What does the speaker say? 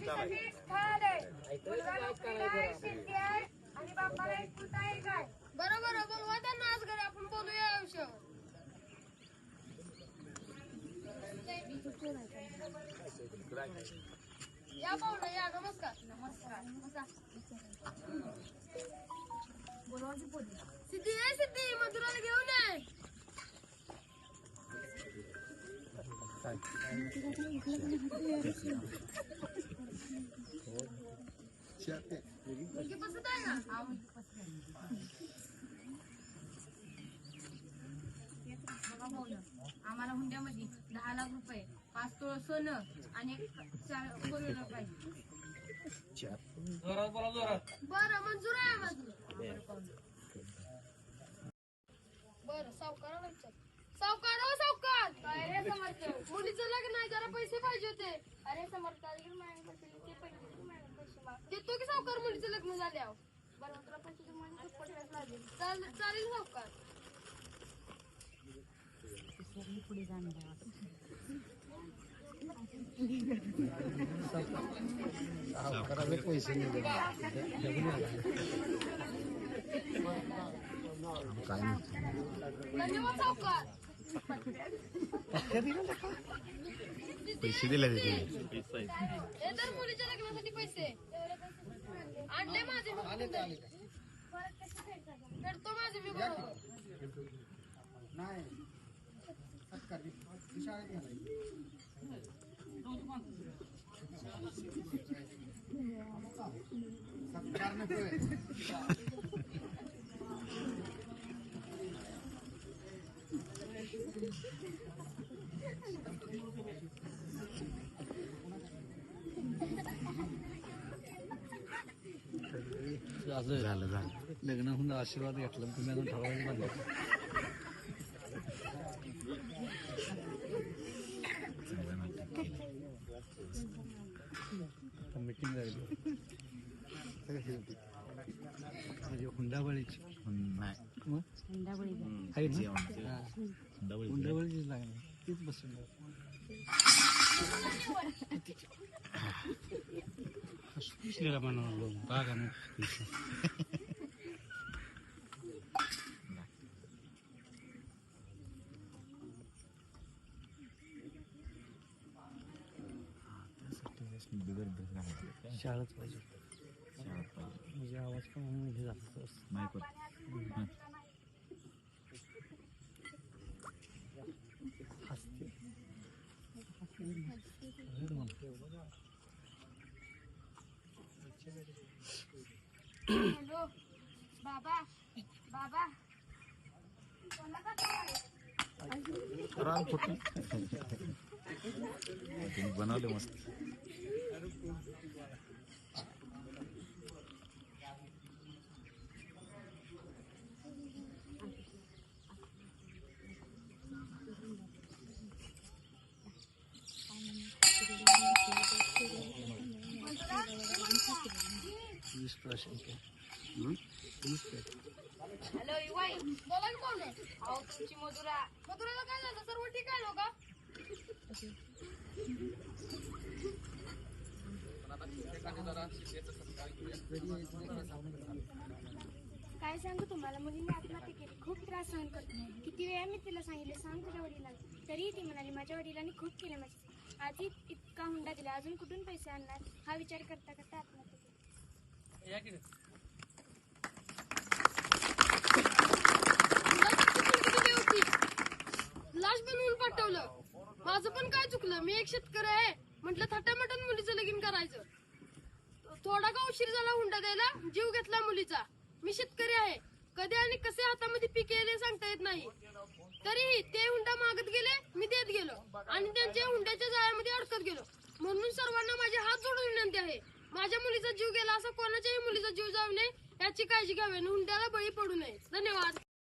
बरोबर बोलवा त्यांना आज घरी आपण बोलूया या विषयावर. या पाहुणे या. नमस्कार. सिद्धी आहे. सिद्धी मधुराला घेऊन ये. मुलगी पसंत आहे ना. आम्हाला हुंड्यामध्ये 10 लाख रुपये, 5 तोळ सोनं आणि 4 फोर व्हीलर पाहिजे. बरं मंजूर आहे माझं. बरं सावकाराला विचार. सावकार हो सावकार. काय रे समर्थ, मुलीचं लग्न आहे, जरा पैसे पाहिजे होते. अरे समर्थ देतो की सावकार मुलीचं लग्न झाल्यावर. बरं तुला पैसे लागेल. चालेल सावकार. पुढे सावकाराला पैसे नाही. धन्यवाद सावकार. पैसे दिले तर मुलीच्या लग्नासाठी पैसे आणले माझे. फेडतो माझे मी बरोबर. झालं लग्न होऊन आशीर्वाद घेतला. तुम्ही अजून ठरवायला लागला. मीटिंग झाली म्हणजे हुंडाबळीची. हुंडाबळीचीच लागणार. तीच बसून म्हणालो बागा शाळेत पाहिजे. म्हणजे आवाज पण हे जास्त हसते. हॅलो बाबा. बाबा बनवले मस्त. हॅलो युवाई बोला की कोण. अहो तुमची मधुराला काय झालं. सर्व ठीक आहे का. काय सांगू तुम्हाला. मुलीने आत्महत्या केली. खूप त्रास सहन करतो. किती वेळा मी तिला सांगितले सांग तुझ्या वडिलांना. तरीही ती म्हणाली माझ्या वडिलांनी खूप केलं माझ्यासाठी. आधी इतका हुंडा दिला, अजून कुठून पैसे आणणार हा विचार करता करता आत्महत्या केली. लाश बनवून पाठवलं. माझं पण काय चुकलं. मी एक शेतकरी आहे. म्हटलं थटामटन मुलीचं लगीन करायचं. थोडा का उशीर झाला हुंडा द्यायला. जीव घेतला मुलीचा. मी शेतकरी आहे. कधी आणि कसे हातामध्ये पीक येईल सांगता येत नाही. तरीही ते हुंडा मागत गेले. मी देत गेलो आणि त्यांच्या हुंड्याच्या जाळ्यामध्ये अडकत गेलो. म्हणून सर्वांना माझे हात जोडून विनंती आहे. माझ्या मुलीचा जीव गेला असं कोणाच्याही मुलीचा जीव जाऊ नये याची काळजी घ्यावी. हुंड्याला बळी पडू नये. धन्यवाद.